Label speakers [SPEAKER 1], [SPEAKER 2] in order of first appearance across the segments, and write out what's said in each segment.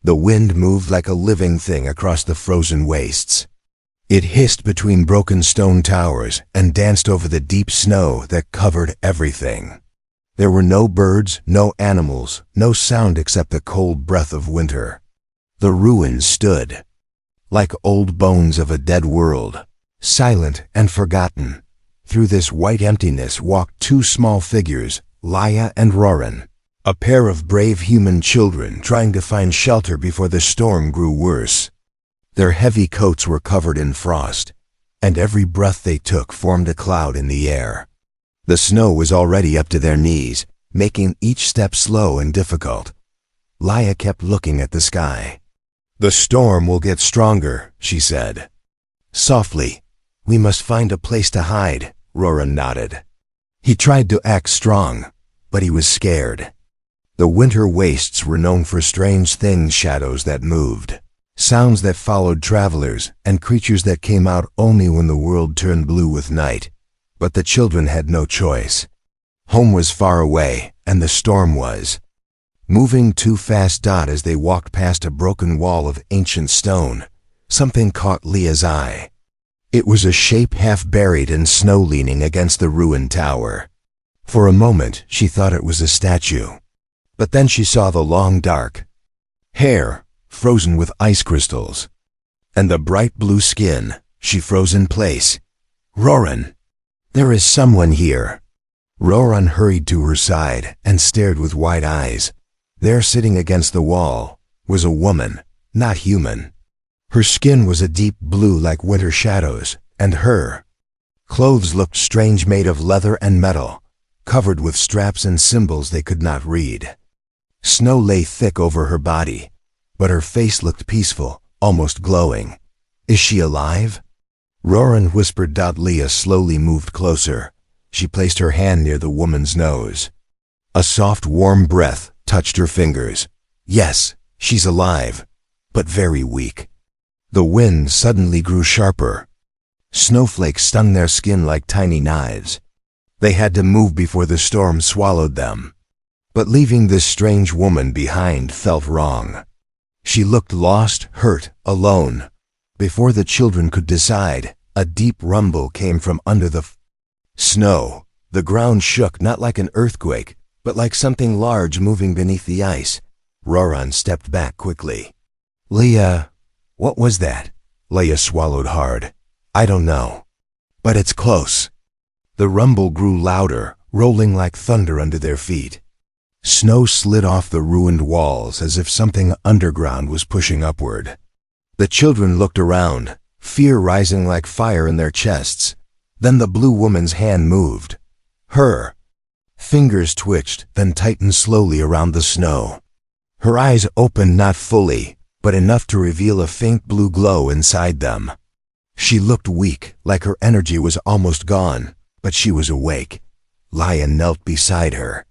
[SPEAKER 1] The wind moved like a living thing across the frozen wastes. It hissed between broken stone towers and danced over the deep snow that covered everything. There were no birds, no animals, no sound except the cold breath of winter. The ruins stood like old bones of a dead world, silent and forgotten. Through this white emptiness walked two small figures, Leia and Roran, a pair of brave human children trying to find shelter before the storm grew worse. Their heavy coats were covered in frost, and every breath they took formed a cloud in the air. The snow was already up to their knees, making each step slow and difficult. Leia kept looking at the sky. "The storm will get stronger," she said. Softly, "We must find a place to hide," Roran nodded. He tried to act strong, but he was scared. The winter wastes were known for strange things, shadows that moved, sounds that followed travelers, and creatures that came out only when the world turned blue with night. But the children had no choice. Home was far away, and the storm was moving too fast. As they walked past a broken wall of ancient stone, something caught Leia's eye. It was a shape half buried in snow leaning against the ruined tower. For a moment, she thought it was a statue. But then she saw the long dark hair, frozen with ice crystals, and the bright blue skin. She froze in place. "Roran, there is someone here." Roran hurried to her side and stared with wide eyes. There, sitting against the wall, was a woman, not human. Her skin was a deep blue like winter shadows, and her clothes looked strange, made of leather and metal, covered with straps and symbols they could not read. Snow lay thick over her body, but her face looked peaceful, almost glowing. "Is she alive?" Roran whispered. Leia slowly moved closer. She placed her hand near the woman's nose. A soft, warm breath touched her fingers. "Yes, she's alive, but very weak." The wind suddenly grew sharper. Snowflakes stung their skin like tiny knives. They had to move before the storm swallowed them. But leaving this strange woman behind felt wrong. She looked lost, hurt, alone. Before the children could decide, a deep rumble came from under the snow. The ground shook, not like an earthquake, but like something large moving beneath the ice. Roran stepped back quickly. "Leia, what was that?" Leia swallowed hard. "I don't know. But it's close." The rumble grew louder, rolling like thunder under their feet. Snow slid off the ruined walls as if something underground was pushing upward. The children looked around, fear rising like fire in their chests. Then the blue woman's hand moved. Her fingers twitched, then tightened slowly around the snow. Her eyes opened, not fully, but enough to reveal a faint blue glow inside them. She looked weak, like her energy was almost gone, but she was awake. Leia knelt beside her.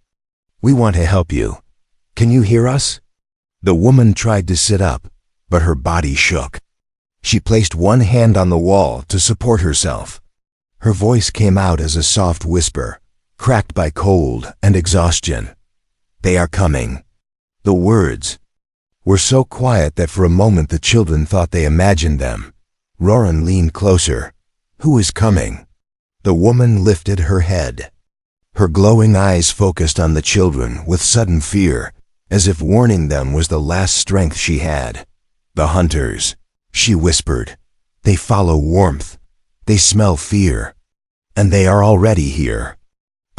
[SPEAKER 1] "We want to help you. Can you hear us?" The woman tried to sit up, but her body shook. She placed one hand on the wall to support herself. Her voice came out as a soft whisper, cracked by cold and exhaustion. "They are coming." The words were so quiet that for a moment the children thought they imagined them. Roran leaned closer. "Who is coming?" The woman lifted her head. Her glowing eyes focused on the children with sudden fear, as if warning them was the last strength she had. "The hunters," she whispered. "They follow warmth. They smell fear. And they are already here."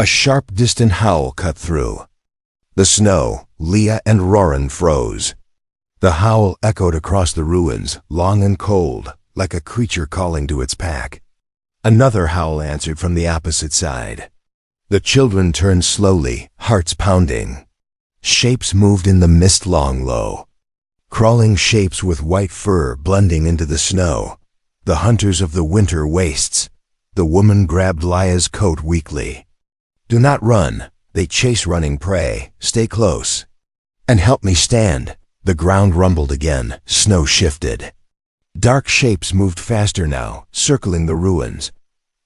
[SPEAKER 1] A sharp, distant howl cut through the snow. Leia and Roran froze. The howl echoed across the ruins, long and cold, like a creature calling to its pack. Another howl answered from the opposite side. The children turned slowly, hearts pounding. Shapes moved in the mist, long, low. Crawling shapes with white fur blending into the snow. The hunters of the winter wastes. The woman grabbed Leia's coat weakly. "Do not run. They chase running prey. Stay close. And help me stand." The ground rumbled again. Snow shifted. Dark shapes moved faster now, circling the ruins.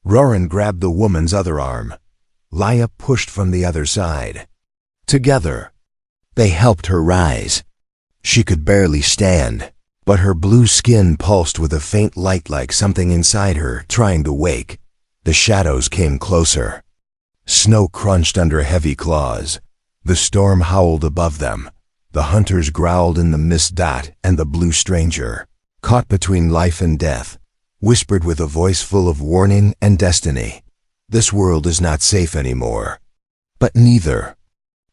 [SPEAKER 1] Roran grabbed the woman's other arm. Leia pushed from the other side. Together, they helped her rise. She could barely stand, but her blue skin pulsed with a faint light like something inside her trying to wake. The shadows came closer. Snow crunched under heavy claws. The storm howled above them. The hunters growled in the mist. Dot and the blue stranger, caught between life and death, whispered with a voice full of warning and destiny. This world is not safe anymore. But neither.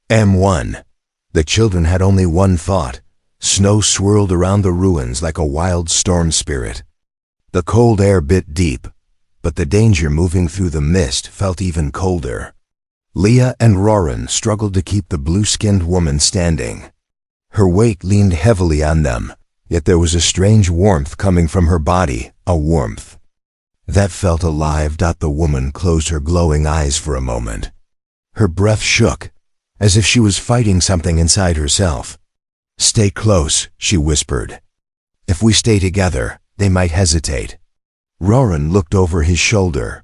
[SPEAKER 1] M1. The children had only one thought. Snow swirled around the ruins like a wild storm spirit. The cold air bit deep, but the danger moving through the mist felt even colder. Leah and Roran struggled to keep the blue-skinned woman standing. Her weight leaned heavily on them, yet there was a strange warmth coming from her body, a warmth that felt alive. The woman closed her glowing eyes for a moment. Her breath shook, as if she was fighting something inside herself. "Stay close," she whispered. "If we stay together, they might hesitate." Roran looked over his shoulder.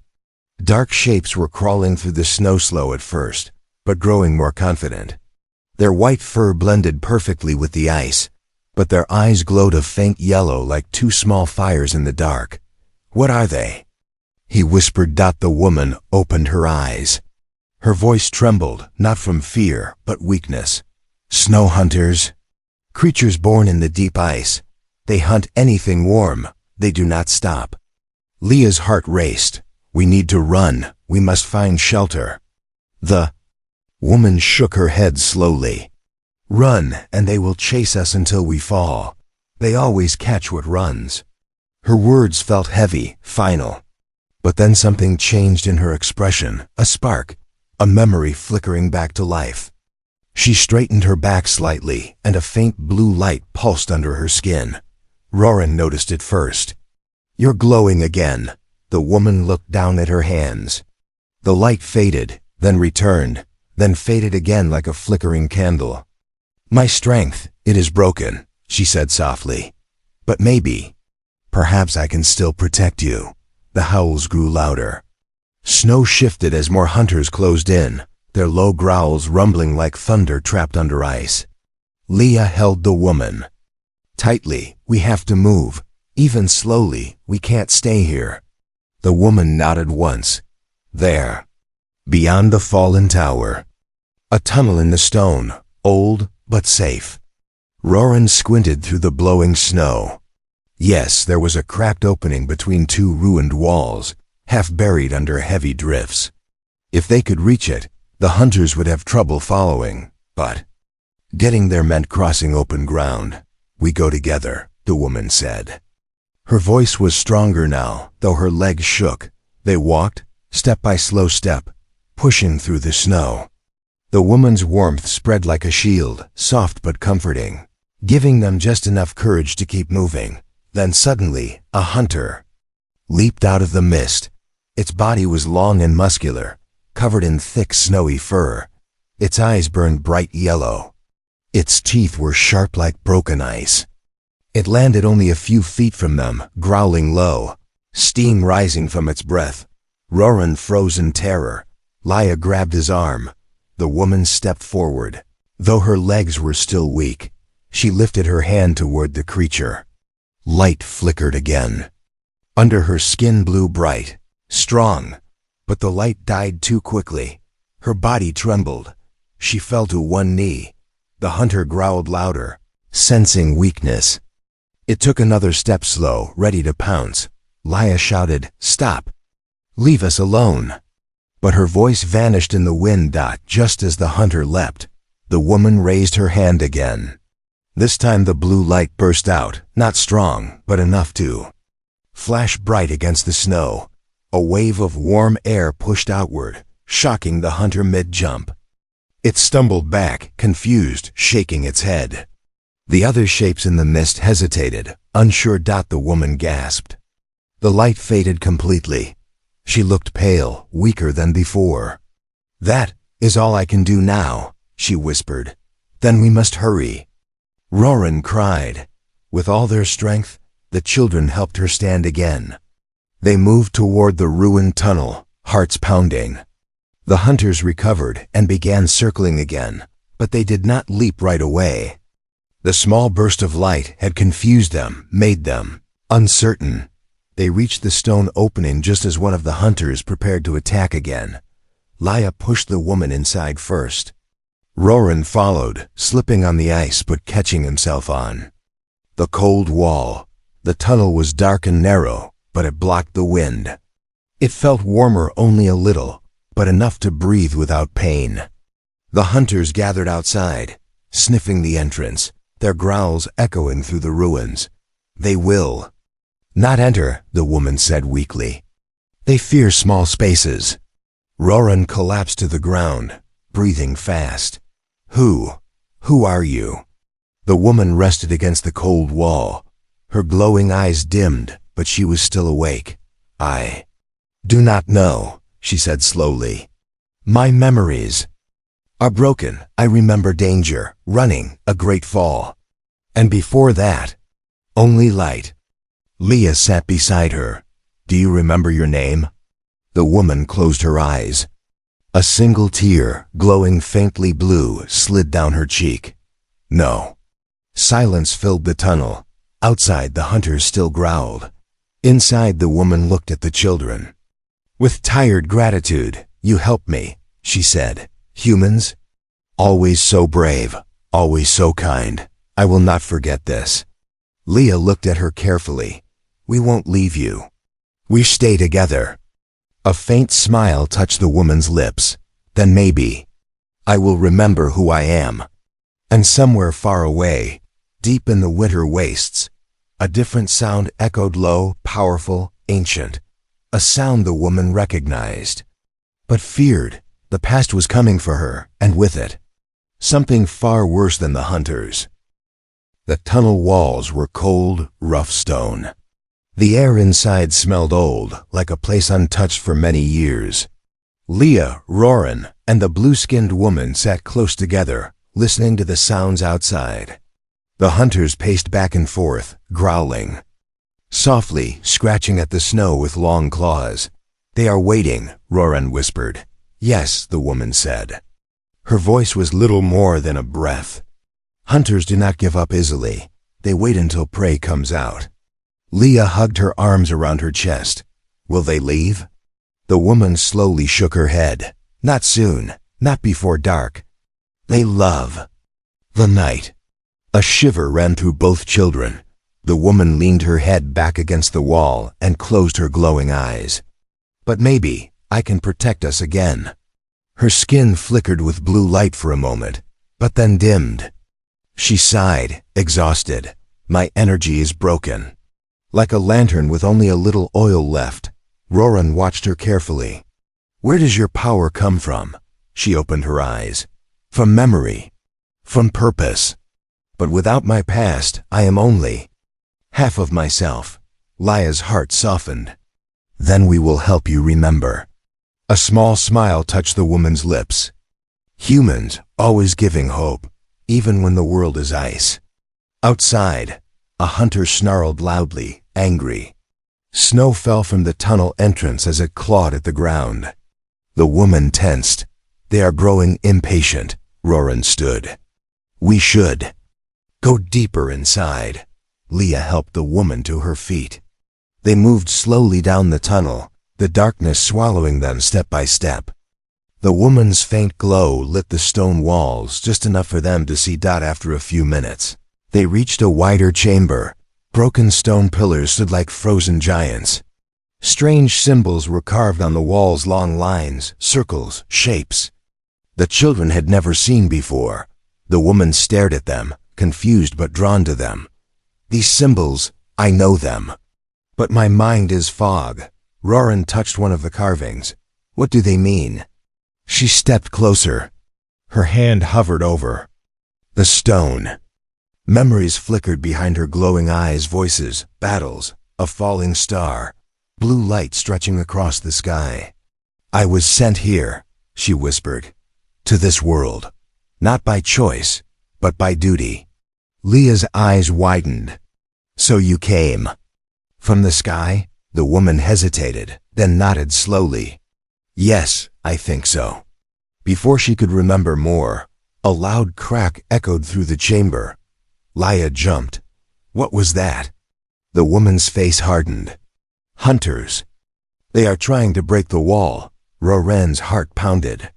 [SPEAKER 1] Dark shapes were crawling through the snow slow at first, but growing more confident. Their white fur blended perfectly with the ice, but their eyes glowed a faint yellow like two small fires in the dark. "What are they?" he whispered. The woman opened her eyes. Her voice trembled, not from fear, but weakness. "Snow hunters. Creatures born in the deep ice. They hunt anything warm. They do not stop." Leah's heart raced. "We need to run. We must find shelter." The woman shook her head slowly. "Run, and they will chase us until we fall. They always catch what runs." Her words felt heavy, final. But then something changed in her expression, a spark, a memory flickering back to life. She straightened her back slightly, and a faint blue light pulsed under her skin. Roran noticed it first. "You're glowing again." The woman looked down at her hands. The light faded, then returned, then faded again like a flickering candle. "My strength, it is broken," she said softly. "But perhaps I can still protect you." The howls grew louder. Snow shifted as more hunters closed in, their low growls rumbling like thunder trapped under ice. Leah held the woman tightly. "We have to move, even slowly. We can't stay here." The woman nodded once. There, beyond the fallen tower, a tunnel in the stone, old but safe. Roran squinted through the blowing snow. Yes, there was a cracked opening between two ruined walls, half buried under heavy drifts. If they could reach it, the hunters would have trouble following, but getting there meant crossing open ground. "We go together," the woman said. Her voice was stronger now, though her legs shook. They walked, step by slow step, pushing through the snow. The woman's warmth spread like a shield, soft but comforting, giving them just enough courage to keep moving. Then suddenly, a hunter leaped out of the mist. Its body was long and muscular, covered in thick snowy fur. Its eyes burned bright yellow. Its teeth were sharp like broken ice. It landed only a few feet from them, growling low, steam rising from its breath. Roran froze in terror. Leah grabbed his arm. The woman stepped forward. Though her legs were still weak, she lifted her hand toward the creature. Light flickered again. Under her skin blew bright, strong, but the light died too quickly. Her body trembled. She fell to one knee. The hunter growled louder, sensing weakness. It took another step slow, ready to pounce. Leah shouted, "Stop! Leave us alone!" But her voice vanished in the wind. Just as the hunter leapt, the woman raised her hand again. This time the blue light burst out, not strong, but enough to flash bright against the snow. A wave of warm air pushed outward, shocking the hunter mid-jump. It stumbled back, confused, shaking its head. The other shapes in the mist hesitated, unsure. The woman gasped. The light faded completely. She looked pale, weaker than before. "That is all I can do now," she whispered. "Then we must hurry." Roran cried. With all their strength, the children helped her stand again. They moved toward the ruined tunnel, hearts pounding. The hunters recovered and began circling again, but they did not leap right away. The small burst of light had confused them, made them uncertain. They reached the stone opening just as one of the hunters prepared to attack again. Leia pushed the woman inside first. Roran followed, slipping on the ice but catching himself on the cold wall. The tunnel was dark and narrow, but it blocked the wind. It felt warmer only a little, but enough to breathe without pain. The hunters gathered outside, sniffing the entrance, their growls echoing through the ruins. They will not enter, the woman said weakly. They fear small spaces. Roran collapsed to the ground, breathing fast. Who are you? The woman rested against the cold wall. Her glowing eyes dimmed, but she was still awake. I do not know, she said slowly. My memories are broken. I remember danger, running, a great fall. And before that, only light. Leia sat beside her. Do you remember your name? The woman closed her eyes. A single tear, glowing faintly blue, slid down her cheek. No. Silence filled the tunnel. Outside, the hunters still growled. Inside, the woman looked at the children. With tired gratitude, you helped me, she said. Humans? Always so brave, always so kind. I will not forget this. Leia looked at her carefully. We won't leave you. We stay together. A faint smile touched the woman's lips. Then maybe I will remember who I am. And somewhere far away, deep in the winter wastes, a different sound echoed low, powerful, ancient. A sound the woman recognized, but feared. The past was coming for her, and with it, something far worse than the hunters. The tunnel walls were cold, rough stone. The air inside smelled old, like a place untouched for many years. Leia, Roran, and the blue-skinned woman sat close together, listening to the sounds outside. The hunters paced back and forth, growling. Softly, scratching at the snow with long claws. They are waiting, Roran whispered. Yes, the woman said. Her voice was little more than a breath. Hunters do not give up easily. They wait until prey comes out. Leia hugged her arms around her chest. Will they leave? The woman slowly shook her head. Not soon, not before dark. They love the night. A shiver ran through both children. The woman leaned her head back against the wall and closed her glowing eyes. But maybe I can protect us again. Her skin flickered with blue light for a moment, but then dimmed. She sighed, exhausted. My energy is broken. Like a lantern with only a little oil left, Roran watched her carefully. Where does your power come from? She opened her eyes. From memory. From purpose. But without my past, I am only half of myself. Leia's heart softened. Then we will help you remember. A small smile touched the woman's lips. Humans, always giving hope, even when the world is ice. Outside, a hunter snarled loudly, angry. Snow fell from the tunnel entrance as it clawed at the ground. The woman tensed. They are growing impatient, Roran stood. We should go deeper inside. Leia helped the woman to her feet. They moved slowly down the tunnel, the darkness swallowing them step by step. The woman's faint glow lit the stone walls just enough for them to see Dot after a few minutes. They reached a wider chamber. Broken stone pillars stood like frozen giants. Strange symbols were carved on the walls, long lines, circles, shapes. The children had never seen before. The woman stared at them, confused but drawn to them. These symbols, I know them. But my mind is fog. Roran touched one of the carvings. What do they mean? She stepped closer. Her hand hovered over the stone. Memories flickered behind her glowing eyes, voices, battles, a falling star, blue light stretching across the sky. I was sent here, she whispered, to this world, not by choice, but by duty. Leia's eyes widened. So you came from the sky? The woman hesitated, then nodded slowly. Yes, I think so. Before she could remember more, a loud crack echoed through the chamber. Leia jumped. What was that? The woman's face hardened. Hunters. They are trying to break the wall. Roran's heart pounded.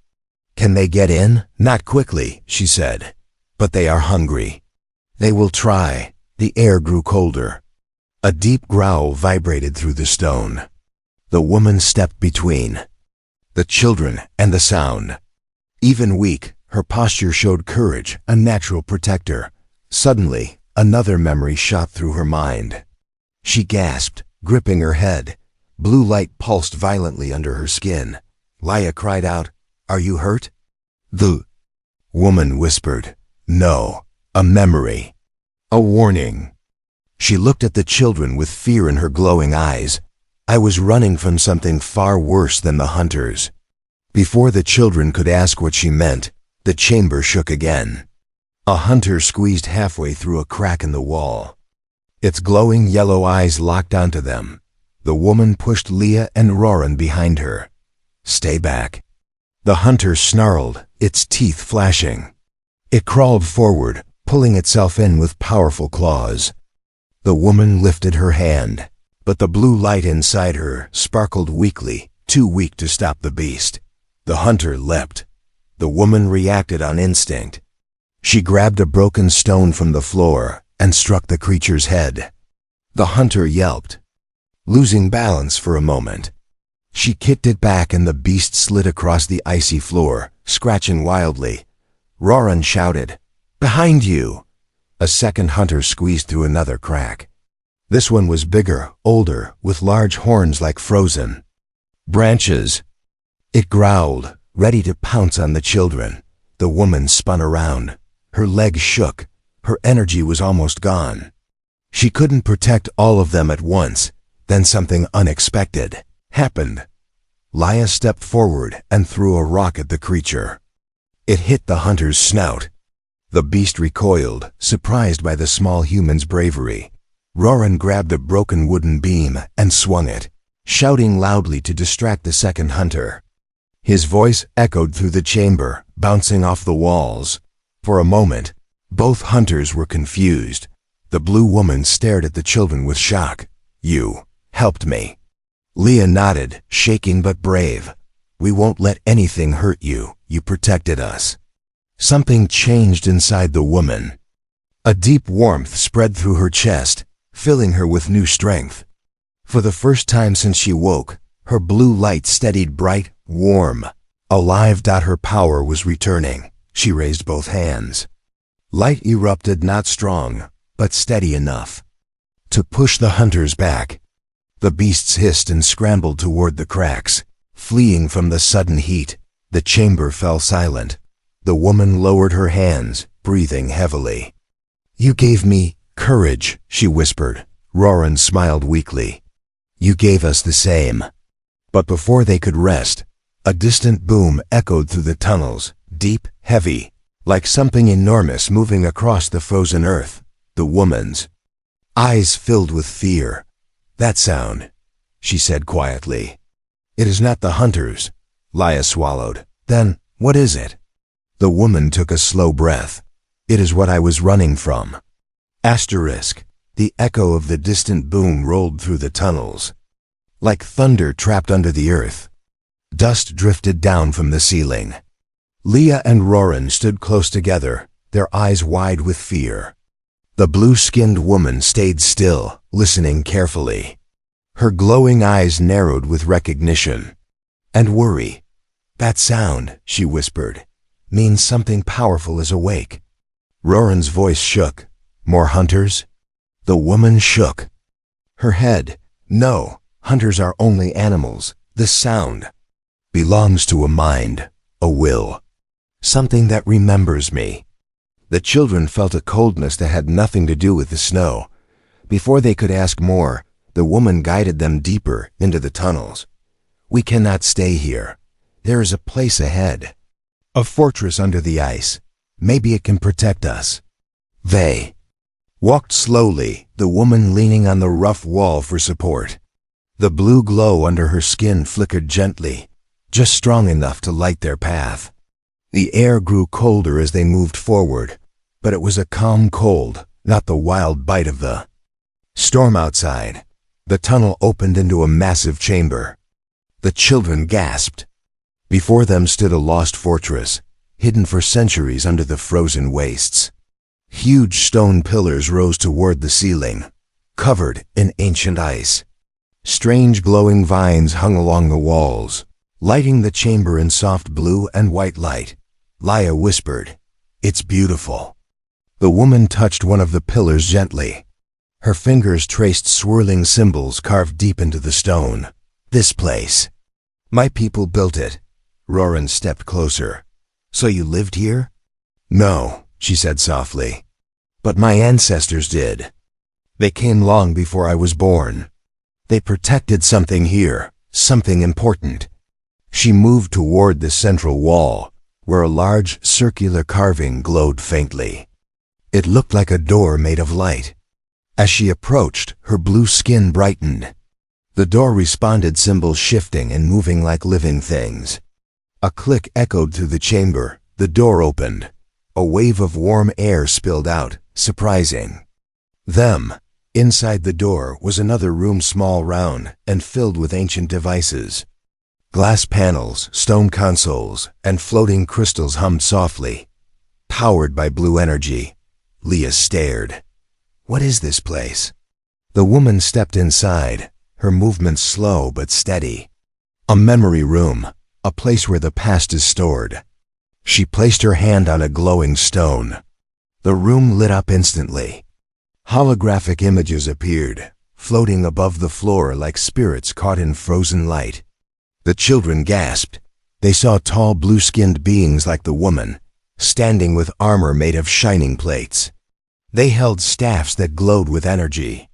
[SPEAKER 1] Can they get in? Not quickly, she said. But they are hungry. They will try. The air grew colder. A deep growl vibrated through the stone. The woman stepped between the children and the sound. Even weak, her posture showed courage, a natural protector. Suddenly, another memory shot through her mind. She gasped, gripping her head. Blue light pulsed violently under her skin. Leia cried out, "Are you hurt?" The woman whispered, "No, a memory. A warning." She looked at the children with fear in her glowing eyes. I was running from something far worse than the hunters. Before the children could ask what she meant, the chamber shook again. A hunter squeezed halfway through a crack in the wall. Its glowing yellow eyes locked onto them. The woman pushed Leia and Roran behind her. "Stay back." The hunter snarled, its teeth flashing. It crawled forward, pulling itself in with powerful claws. The woman lifted her hand, but the blue light inside her sparkled weakly, too weak to stop the beast. The hunter leapt. The woman reacted on instinct. She grabbed a broken stone from the floor and struck the creature's head. The hunter yelped, losing balance for a moment. She kicked it back and the beast slid across the icy floor, scratching wildly. Roran shouted, "Behind you!" A second hunter squeezed through another crack. This one was bigger, older, with large horns like frozen branches. It growled, ready to pounce on the children. The woman spun around. Her legs shook. Her energy was almost gone. She couldn't protect all of them at once. Then something unexpected happened. Leia stepped forward and threw a rock at the creature. It hit the hunter's snout. The beast recoiled, surprised by the small human's bravery. Roran grabbed a broken wooden beam and swung it, shouting loudly to distract the second hunter. His voice echoed through the chamber, bouncing off the walls. For a moment, both hunters were confused. The blue woman stared at the children with shock. "You helped me." Leia nodded, shaking but brave. "We won't let anything hurt you. You protected us." Something changed inside the woman. A deep warmth spread through her chest, filling her with new strength. For the first time since she woke, her blue light steadied bright, warm, alive. Her power was returning. She raised both hands. Light erupted, not strong, but steady enough to push the hunters back. The beasts hissed and scrambled toward the cracks, fleeing from the sudden heat. The chamber fell silent. The woman lowered her hands, breathing heavily. "You gave me courage," she whispered. Roran smiled weakly. "You gave us the same." But before they could rest, a distant boom echoed through the tunnels, deep, heavy, like something enormous moving across the frozen earth. The woman's eyes filled with fear. "That sound," she said quietly. "It is not the hunters." Leia swallowed. "Then, what is it?" The woman took a slow breath. "It is what I was running from." Asterisk. The echo of the distant boom rolled through the tunnels, like thunder trapped under the earth. Dust drifted down from the ceiling. Leia and Roran stood close together, their eyes wide with fear. The blue-skinned woman stayed still, listening carefully. Her glowing eyes narrowed with recognition and worry. "That sound," she whispered, "means something powerful is awake." Roran's voice shook. "More hunters?" The woman shook her head. "No, hunters are only animals. This sound belongs to a mind, a will, something that remembers me." The children felt a coldness that had nothing to do with the snow. Before they could ask more, the woman guided them deeper into the tunnels. "We cannot stay here. There is a place ahead. A fortress under the ice. Maybe it can protect us." They walked slowly, the woman leaning on the rough wall for support. The blue glow under her skin flickered gently, just strong enough to light their path. The air grew colder as they moved forward, but it was a calm cold, not the wild bite of the storm outside. The tunnel opened into a massive chamber. The children gasped. Before them stood a lost fortress, hidden for centuries under the frozen wastes. Huge stone pillars rose toward the ceiling, covered in ancient ice. Strange glowing vines hung along the walls, lighting the chamber in soft blue and white light. Leia whispered, "It's beautiful." The woman touched one of the pillars gently. Her fingers traced swirling symbols carved deep into the stone. "This place. My people built it." Roran stepped closer. "So you lived here?" "No," she said softly. "But my ancestors did. They came long before I was born. They protected something here, something important." She moved toward the central wall, where a large circular carving glowed faintly. It looked like a door made of light. As she approached, her blue skin brightened. The door responded, symbols shifting and moving like living things. A click echoed through the chamber. The door opened. A wave of warm air spilled out, surprising them. Inside the door was another room, small, round, and filled with ancient devices. Glass panels, stone consoles, and floating crystals hummed softly, powered by blue energy. Leia stared. "What is this place?" The woman stepped inside, her movements slow but steady. "A memory room, a place where the past is stored." She placed her hand on a glowing stone. The room lit up instantly. Holographic images appeared, floating above the floor like spirits caught in frozen light. The children gasped. They saw tall blue-skinned beings like the woman, standing with armor made of shining plates. They held staffs that glowed with energy.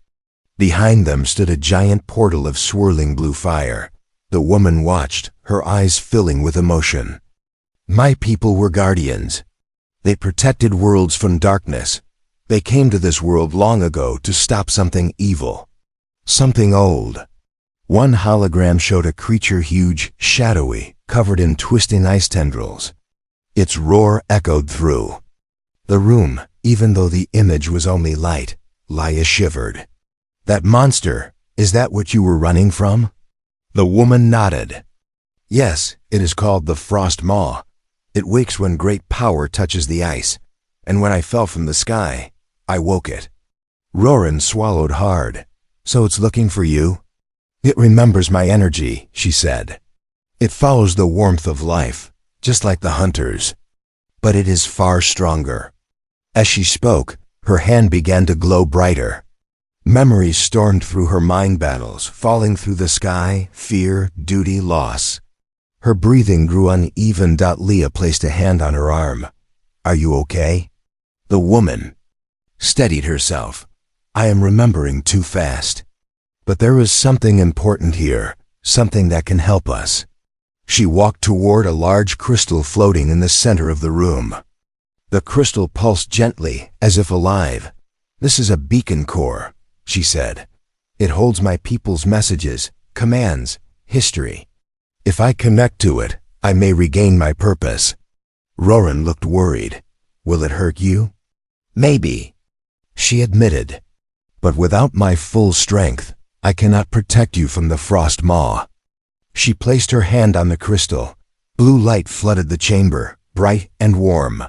[SPEAKER 1] Behind them stood a giant portal of swirling blue fire. The woman watched, her eyes filling with emotion. "My people were guardians. They protected worlds from darkness. They came to this world long ago to stop something evil, something old." One hologram showed a creature huge, shadowy, covered in twisting ice tendrils. Its roar echoed through the room, even though the image was only light. Leia shivered. "That monster, is that what you were running from?" The woman nodded. "Yes, it is called the Frost Maw. It wakes when great power touches the ice, and when I fell from the sky, I woke it." Roran swallowed hard. "So it's looking for you?" "It remembers my energy," she said. "It follows the warmth of life, just like the hunters. But it is far stronger." As she spoke, her hand began to glow brighter. Memories stormed through her mind, battles falling through the sky, fear, duty, loss. Her breathing grew uneven. Leia placed a hand on her arm. "Are you okay?" The woman steadied herself. "I am remembering too fast. But there is something important here, something that can help us." She walked toward a large crystal floating in the center of the room. The crystal pulsed gently, as if alive. "This is a beacon core," she said. "It holds my people's messages, commands, history. If I connect to it, I may regain my purpose." Roran looked worried. "Will it hurt you?" "Maybe," she admitted. "But without my full strength, I cannot protect you from the Frost Maw." She placed her hand on the crystal. Blue light flooded the chamber, bright and warm.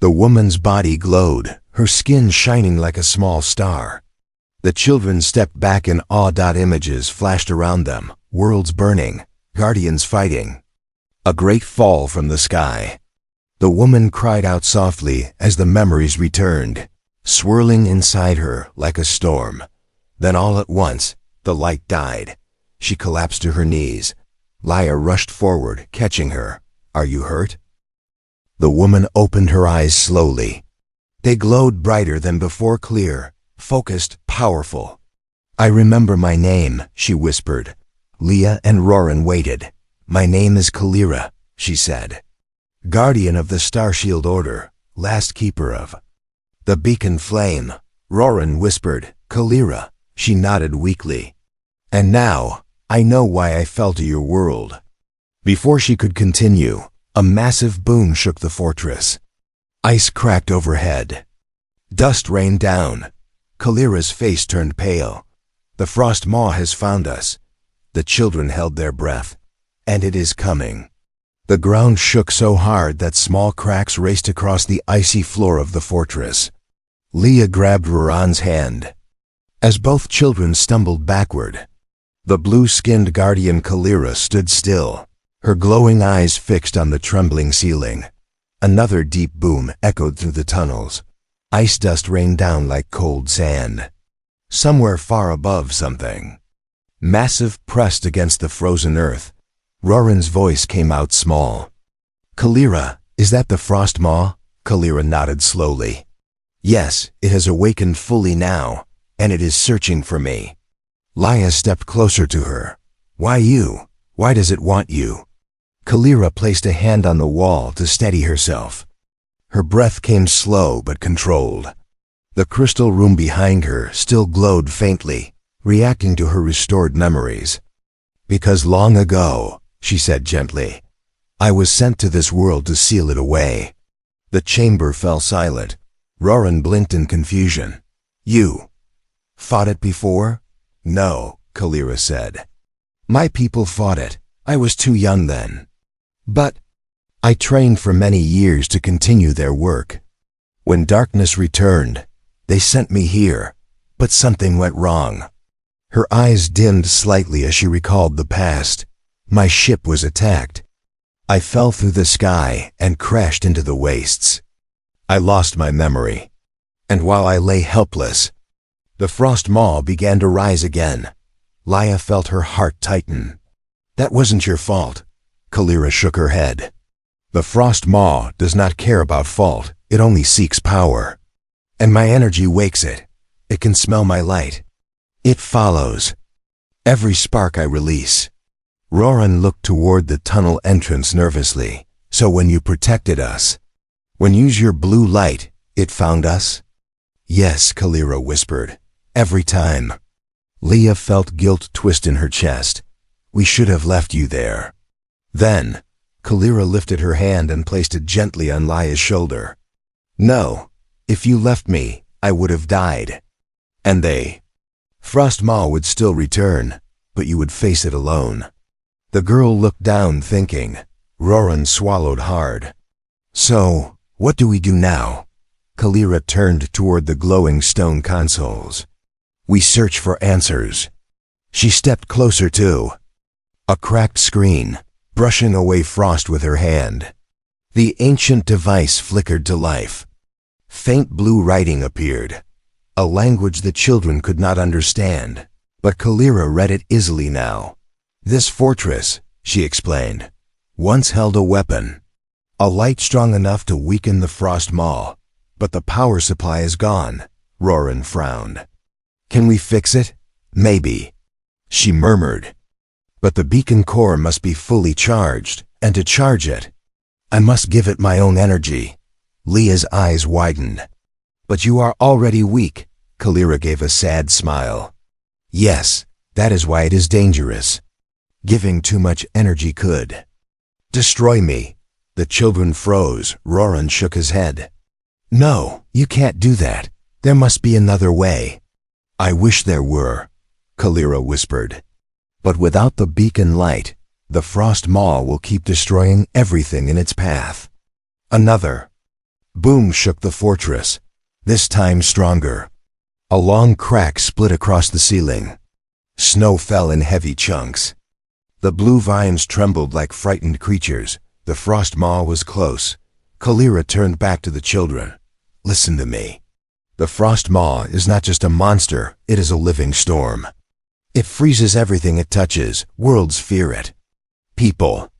[SPEAKER 1] The woman's body glowed, her skin shining like a small star. The children stepped back in awe. Images flashed around them, worlds burning, guardians fighting. A great fall from the sky. The woman cried out softly as the memories returned, swirling inside her like a storm. Then all at once, the light died. She collapsed to her knees. Leia rushed forward, catching her. "Are you hurt?" The woman opened her eyes slowly. They glowed brighter than before, clear, focused, powerful. "I remember my name," she whispered. Leia and Roran waited. "My name is Kalira," she said. "Guardian of the Starshield Order, last keeper of the beacon flame." Roran whispered, "Kalira." She nodded weakly. "And now, I know why I fell to your world." Before she could continue, a massive boom shook the fortress. Ice cracked overhead. Dust rained down. Kalira's face turned pale. The frost maw has found us. The children held their breath. And it is coming. The ground shook so hard that small cracks raced across the icy floor of the fortress. Leah grabbed Roran's hand. As both children stumbled backward, the blue-skinned guardian Kalira stood still, her glowing eyes fixed on the trembling ceiling. Another deep boom echoed through the tunnels. Ice dust rained down like cold sand. Somewhere far above something massive pressed against the frozen earth. Roran's voice came out small. "Kalira, is that the frost maw?" Kalira nodded slowly. "Yes, it has awakened fully now, and it is searching for me." Leah stepped closer to her. "Why you? Why does it want you?" Kalira placed a hand on the wall to steady herself. Her breath came slow but controlled. The crystal room behind her still glowed faintly, reacting to her restored memories. "Because long ago," she said gently, "I was sent to this world to seal it away." The chamber fell silent. Roran blinked in confusion. "You fought it before?" "No," Kalira said. "My people fought it. I was too young then. But I trained for many years to continue their work. When darkness returned, they sent me here, but something went wrong." Her eyes dimmed slightly as she recalled the past. "My ship was attacked. I fell through the sky and crashed into the wastes. I lost my memory. And while I lay helpless, the frost maw began to rise again." Leah felt her heart tighten. "That wasn't your fault." Kalira shook her head. "The frost maw does not care about fault. It only seeks power. And my energy wakes it. It can smell my light. It follows every spark I release." Roran looked toward the tunnel entrance nervously. "So when you protected us, when you used your blue light, it found us?" "Yes," Kalira whispered. "Every time." Leah felt guilt twist in her chest. "We should have left you there." Then, Kalira lifted her hand and placed it gently on Leah's shoulder. "No, if you left me, I would have died. And they Frost maw would still return, but you would face it alone." The girl looked down thinking. Roran swallowed hard. "So, what do we do now?" Kalira turned toward the glowing stone consoles. "We search for answers." She stepped closer too. A cracked screen, brushing away frost with her hand. The ancient device flickered to life. Faint blue writing appeared, a language the children could not understand, but Kalira read it easily now. "This fortress," she explained, "once held a weapon. A light strong enough to weaken the frost maw, but the power supply is gone." Roran frowned. "Can we fix it?" "Maybe," she murmured. "But the beacon core must be fully charged, and to charge it, I must give it my own energy." Leah's eyes widened. "But you are already weak." Kalira gave a sad smile. "Yes, that is why it is dangerous. Giving too much energy could destroy me." The children froze. Roran shook his head. "No, you can't do that. There must be another way." "I wish there were," Kalira whispered. "But without the beacon light, the frost maw will keep destroying everything in its path." Another boom shook the fortress, this time stronger. A long crack split across the ceiling. Snow fell in heavy chunks. The blue vines trembled like frightened creatures. The frost maw was close. Kalira turned back to the children. "Listen to me. The frost maw is not just a monster, it is a living storm. It freezes everything it touches. Worlds fear it. People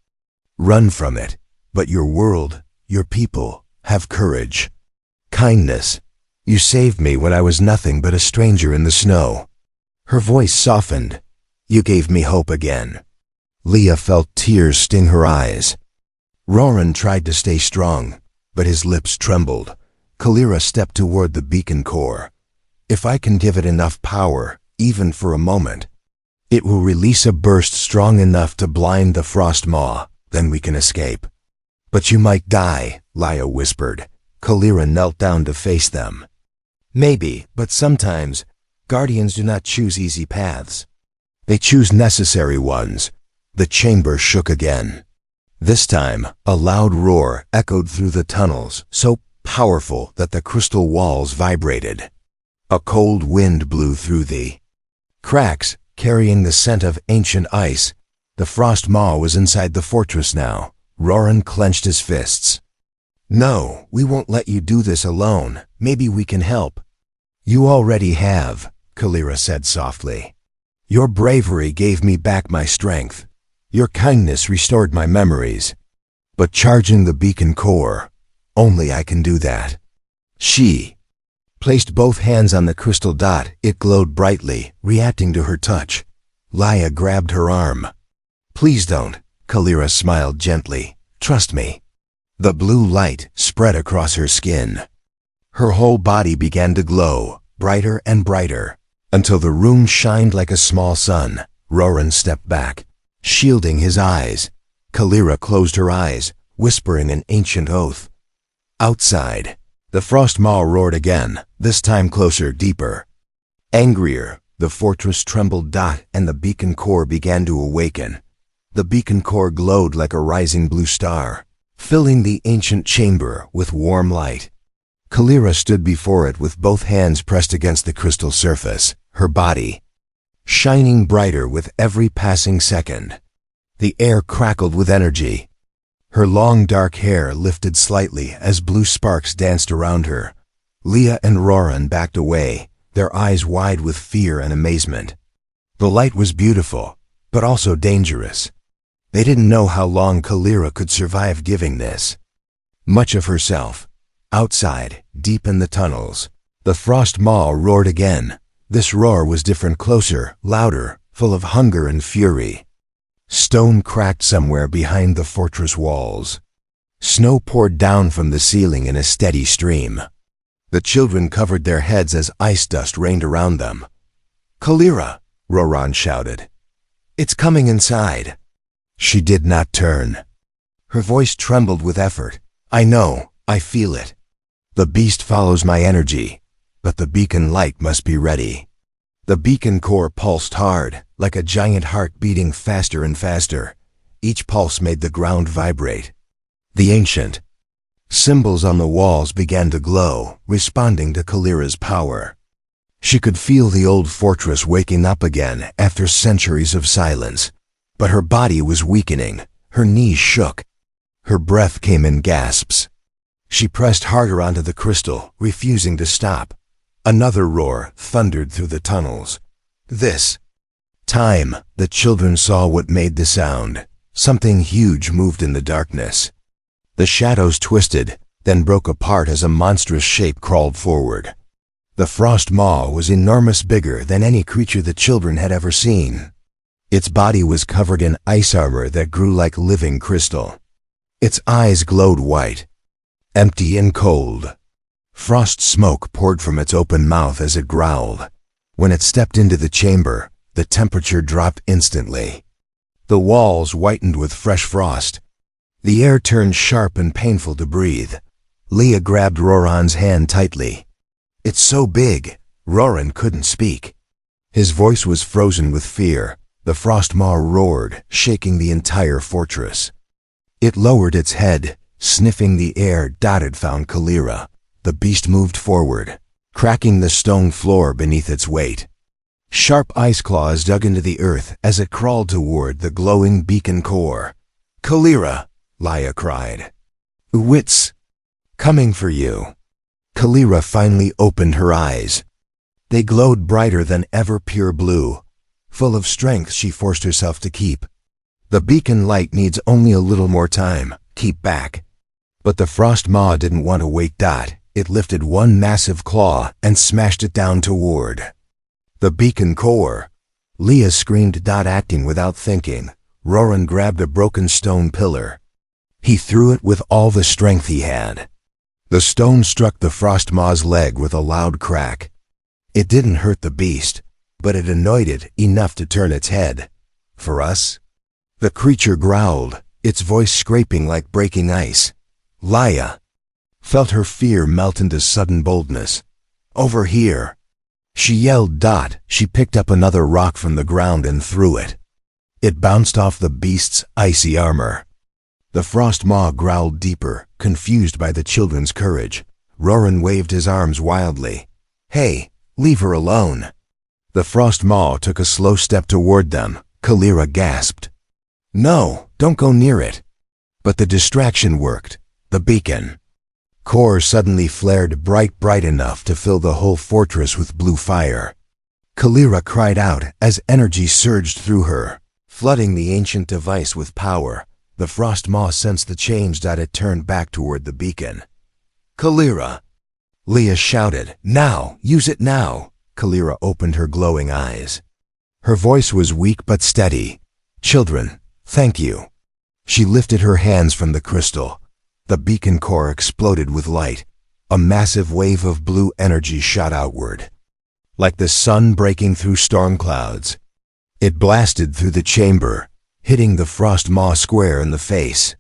[SPEAKER 1] run from it. But your world, your people, have courage. Kindness. You saved me when I was nothing but a stranger in the snow." Her voice softened. "You gave me hope again." Leah felt tears sting her eyes. Roran tried to stay strong, but his lips trembled. Kalira stepped toward the beacon core. "If I can give it enough power, even for a moment, it will release a burst strong enough to blind the frost maw. Then we can escape." "But you might die," Leah whispered. Kalira knelt down to face them. Maybe, but sometimes, guardians do not choose easy paths. They choose necessary ones. The chamber shook again. This time, a loud roar echoed through the tunnels, so powerful that the crystal walls vibrated. A cold wind blew through the cracks, carrying the scent of ancient ice. The frost maw was inside the fortress now. Roran clenched his fists. "No, we won't let you do this alone. Maybe we can help." "You already have," Kalira said softly. "Your bravery gave me back my strength. Your kindness restored my memories. But charging the beacon core, only I can do that." She placed both hands on the crystal dot. It glowed brightly, reacting to her touch. Laya grabbed her arm. "Please don't," Kalira smiled gently. "Trust me." The blue light spread across her skin. Her whole body began to glow, brighter and brighter, until the room shined like a small sun. Roran stepped back, shielding his eyes. Kalira closed her eyes, whispering an ancient oath. Outside, the frost maw roared again, this time closer, deeper. Angrier, the fortress trembled. And the beacon core began to awaken. The beacon core glowed like a rising blue star, filling the ancient chamber with warm light. Kalira stood before it with both hands pressed against the crystal surface, her body shining brighter with every passing second. The air crackled with energy. Her long dark hair lifted slightly as blue sparks danced around her. Leah and Roran backed away, their eyes wide with fear and amazement. The light was beautiful, but also dangerous. They didn't know how long Kalira could survive giving this much of herself. Outside, deep in the tunnels, the frost maw roared again. This roar was different, closer, louder, full of hunger and fury. Stone cracked somewhere behind the fortress walls. Snow poured down from the ceiling in a steady stream. The children covered their heads as ice dust rained around them. "Kalira!" Roran shouted. "It's coming inside." She did not turn. Her voice trembled with effort. "I know, I feel it. The beast follows my energy, but the beacon light must be ready." The beacon core pulsed hard, like a giant heart beating faster and faster. Each pulse made the ground vibrate. The ancient symbols on the walls began to glow, responding to Kalira's power. She could feel the old fortress waking up again after centuries of silence. But her body was weakening, her knees shook. Her breath came in gasps. She pressed harder onto the crystal, refusing to stop. Another roar thundered through the tunnels. This time, the children saw what made the sound. Something huge moved in the darkness. The shadows twisted, then broke apart as a monstrous shape crawled forward. The frost maw was enormous, bigger than any creature the children had ever seen. Its body was covered in ice armor that grew like living crystal. Its eyes glowed white, empty and cold. Frost smoke poured from its open mouth as it growled. When it stepped into the chamber, the temperature dropped instantly. The walls whitened with fresh frost. The air turned sharp and painful to breathe. Leah grabbed Roran's hand tightly. "It's so big." Roran couldn't speak. His voice was frozen with fear. The frost maw roared, shaking the entire fortress. It lowered its head, sniffing the air. It found Kalira. The beast moved forward, cracking the stone floor beneath its weight. Sharp ice claws dug into the earth as it crawled toward the glowing beacon core. "Kalira!" Laya cried. "Wits! Coming for you!" Kalira finally opened her eyes. They glowed brighter than ever, pure blue. Full of strength, she forced herself to keep. "The beacon light needs only a little more time. Keep back." But the frost maw didn't want to wait. It lifted one massive claw and smashed it down toward the beacon core. Leah screamed. Acting without thinking, Roran grabbed a broken stone pillar. He threw it with all the strength he had. The stone struck the frost maw's leg with a loud crack. It didn't hurt the beast, but it annoyed it enough to turn its head. "For us?" The creature growled, its voice scraping like breaking ice. Laya felt her fear melt into sudden boldness. Over here. She yelled. She picked up another rock from the ground and threw it. It bounced off the beast's icy armor. The frost maw growled deeper, confused by the children's courage. Roran waved his arms wildly. Hey, leave her alone. The frost maw took a slow step toward them. Kalira gasped. No, don't go near it. But the distraction worked. The beacon. Core suddenly flared bright enough to fill the whole fortress with blue fire. Kalira cried out as energy surged through her, flooding the ancient device with power. The frost maw sensed the change. It turned back toward the beacon. Kalira! Leah shouted. Now! Use it now! Kalira opened her glowing eyes. Her voice was weak but steady. Children, thank you. She lifted her hands from the crystal. The beacon core exploded with light. A massive wave of blue energy shot outward. Like the sun breaking through storm clouds. It blasted through the chamber, hitting the frost maw square in the face.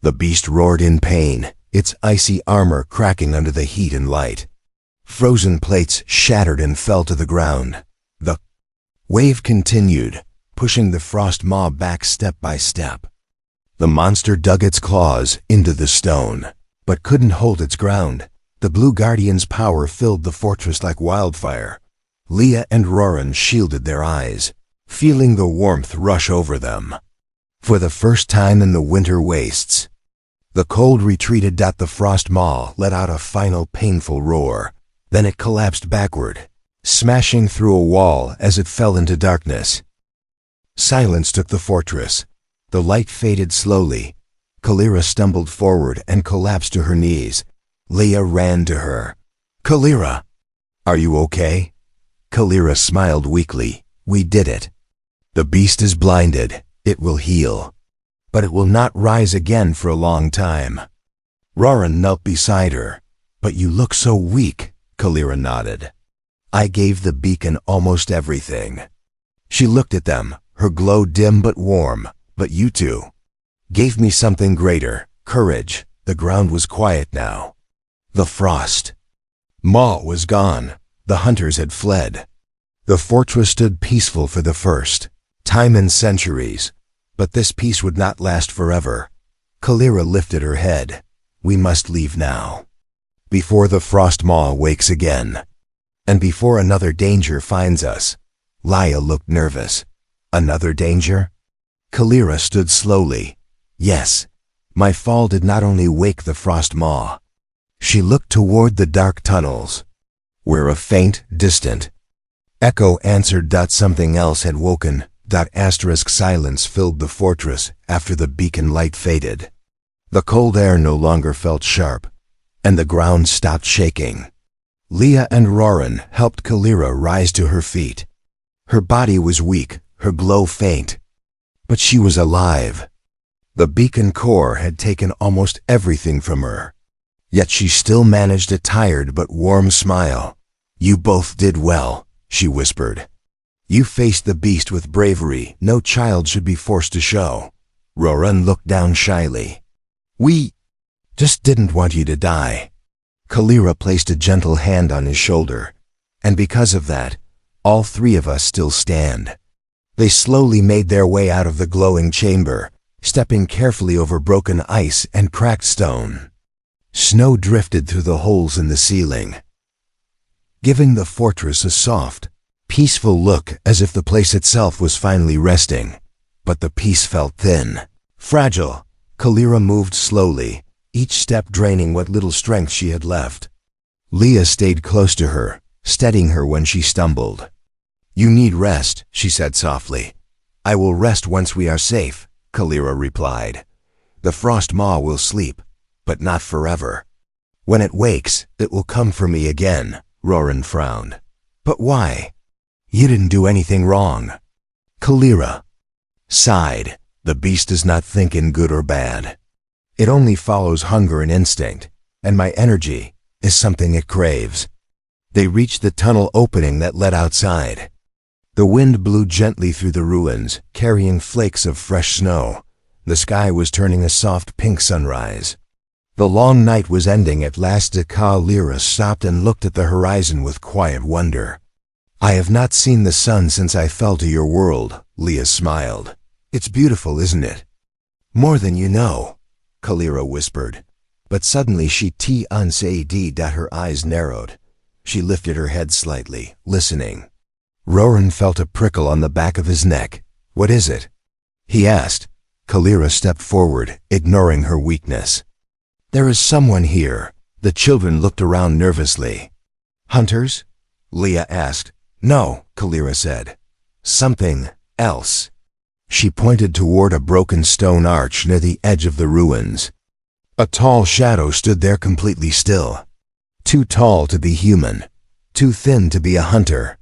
[SPEAKER 1] The beast roared in pain, its icy armor cracking under the heat and light. Frozen plates shattered and fell to the ground. The wave continued, pushing the frost maw back step by step. The monster dug its claws into the stone, but couldn't hold its ground. The Blue Guardian's power filled the fortress like wildfire. Leah and Roran shielded their eyes, feeling the warmth rush over them. For the first time in the winter wastes, the cold retreated. The frost maw let out a final painful roar. Then it collapsed backward, smashing through a wall as it fell into darkness. Silence took the fortress. The light faded slowly. Kalira stumbled forward and collapsed to her knees. Leah ran to her. Kalira! Are you okay? Kalira smiled weakly. We did it. The beast is blinded. It will heal. But it will not rise again for a long time. Roran knelt beside her. But you look so weak, Kalira nodded. I gave the beacon almost everything. She looked at them, her glow dim but warm. But you two gave me something greater, courage. The ground was quiet now. The frost maw was gone. The hunters had fled. The fortress stood peaceful for the first time in centuries. But this peace would not last forever. Kalira lifted her head. We must leave now. Before the frost maw wakes again. And before another danger finds us. Leah looked nervous. Another danger? Kalira stood slowly. Yes, my fall did not only wake the frost maw. She looked toward the dark tunnels, where a faint, distant echo answered. Something else had woken. Silence filled the fortress after the beacon light faded. The cold air no longer felt sharp, and the ground stopped shaking. Leah and Roran helped Kalira rise to her feet. Her body was weak, her glow faint. But she was alive. The beacon core had taken almost everything from her. Yet she still managed a tired but warm smile. You both did well, she whispered. You faced the beast with bravery no child should be forced to show. Roran looked down shyly. We just didn't want you to die. Kalira placed a gentle hand on his shoulder. And because of that, all three of us still stand. They slowly made their way out of the glowing chamber, stepping carefully over broken ice and cracked stone. Snow drifted through the holes in the ceiling, giving the fortress a soft, peaceful look as if the place itself was finally resting. But the peace felt thin, fragile. Kalira moved slowly, each step draining what little strength she had left. Leah stayed close to her, steadying her when she stumbled. You need rest, she said softly. I will rest once we are safe, Kalira replied. The frost maw will sleep, but not forever. When it wakes, it will come for me again, Roran frowned. But why? You didn't do anything wrong. Kalira sighed. The beast does not think in good or bad. It only follows hunger and instinct, and my energy is something it craves. They reached the tunnel opening that led outside. The wind blew gently through the ruins, carrying flakes of fresh snow. The sky was turning a soft pink sunrise. The long night was ending at last. Kalira stopped and looked at the horizon with quiet wonder. I have not seen the sun since I fell to your world, Leah smiled. It's beautiful, isn't it? More than you know, Kalira whispered. But suddenly she unsaid. Her eyes narrowed. She lifted her head slightly, listening. Roran felt a prickle on the back of his neck. What is it? He asked. Kalira stepped forward, ignoring her weakness. There is someone here. The children looked around nervously. Hunters? Leah asked. No, Kalira said. Something else. She pointed toward a broken stone arch near the edge of the ruins. A tall shadow stood there completely still. Too tall to be human, too thin to be a hunter.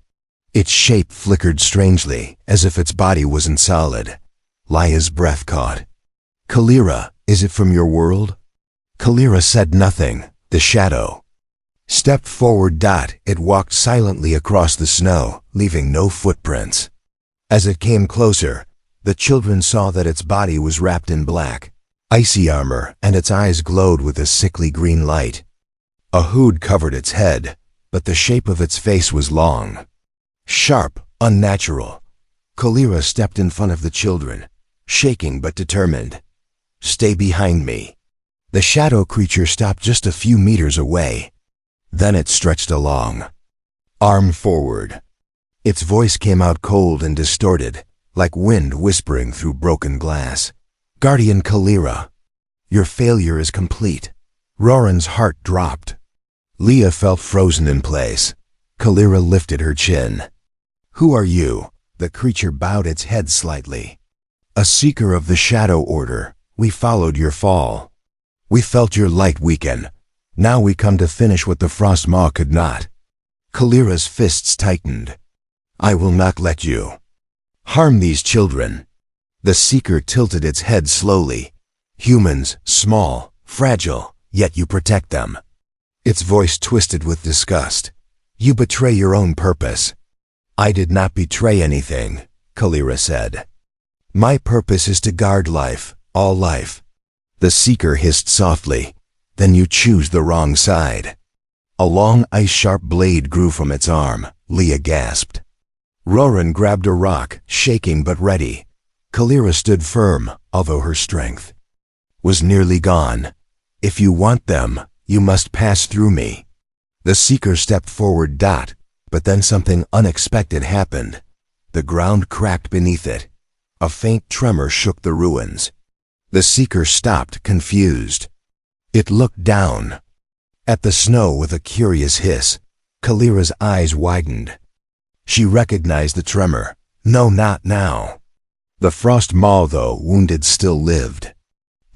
[SPEAKER 1] Its shape flickered strangely, as if its body wasn't solid. Leah's breath caught. Kalira, is it from your world? Kalira said nothing. The shadow stepped forward. It walked silently across the snow, leaving no footprints. As it came closer, the children saw that its body was wrapped in black, icy armor, and its eyes glowed with a sickly green light. A hood covered its head, but the shape of its face was long, sharp, unnatural. Kalira stepped in front of the children, shaking but determined. Stay behind me. The shadow creature stopped just a few meters away. Then it stretched along, arm forward. Its voice came out cold and distorted, like wind whispering through broken glass. Guardian Kalira, your failure is complete. Roran's heart dropped. Leah felt frozen in place. Kalira lifted her chin. Who are you? The creature bowed its head slightly. A seeker of the Shadow Order. We followed your fall. We felt your light weaken. Now we come to finish what the Frost Maw could not. Kalira's fists tightened. I will not let you harm these children. The seeker tilted its head slowly. Humans, small, fragile, yet you protect them. Its voice twisted with disgust. You betray your own purpose. I did not betray anything, Kalira said. My purpose is to guard life, all life. The seeker hissed softly. Then you choose the wrong side. A long ice-sharp blade grew from its arm. Leah gasped. Roran grabbed a rock, shaking but ready. Kalira stood firm, although her strength was nearly gone. If you want them, you must pass through me. The seeker stepped forward. But then something unexpected happened. The ground cracked beneath it. A faint tremor shook the ruins. The seeker stopped, confused. It looked down at the snow with a curious hiss. Kalira's eyes widened. She recognized the tremor. No, not now. The Frost Maw, though wounded, still lived.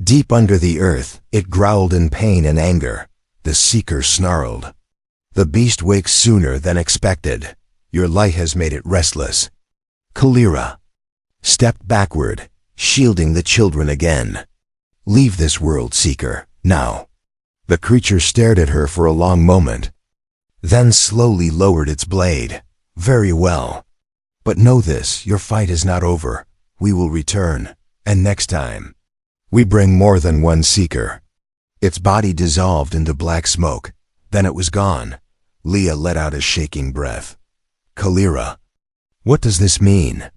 [SPEAKER 1] Deep under the earth, it growled in pain and anger. The seeker snarled. The beast wakes sooner than expected. Your light has made it restless. Kalira stepped backward, shielding the children again. Leave this world, seeker, now. The creature stared at her for a long moment, then slowly lowered its blade. Very well. But know this, your fight is not over. We will return, and next time, we bring more than one seeker. Its body dissolved into black smoke. Then it was gone. Leah let out a shaking breath. Kalira, what does this mean?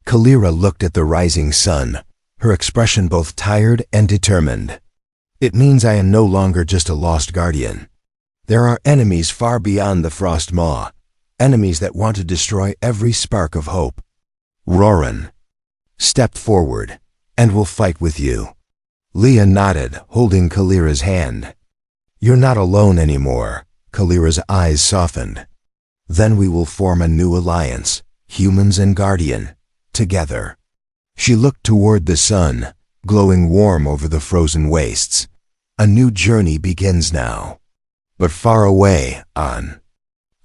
[SPEAKER 1] Kalira looked at the rising sun, her expression both tired and determined. It means I am no longer just a lost guardian. There are enemies far beyond the Frost Maw, enemies that want to destroy every spark of hope. Roran stepped forward, and will fight with you. Leah nodded, holding Kalira's hand. You're not alone anymore. Kalira's eyes softened. Then we will form a new alliance, humans and Guardian, together. She looked toward the sun, glowing warm over the frozen wastes. A new journey begins now. But far away, on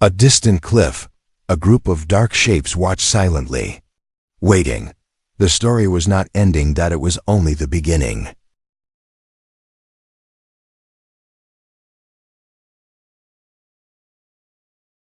[SPEAKER 1] a distant cliff, a group of dark shapes watched silently, waiting. The story was not ending. It was only the beginning.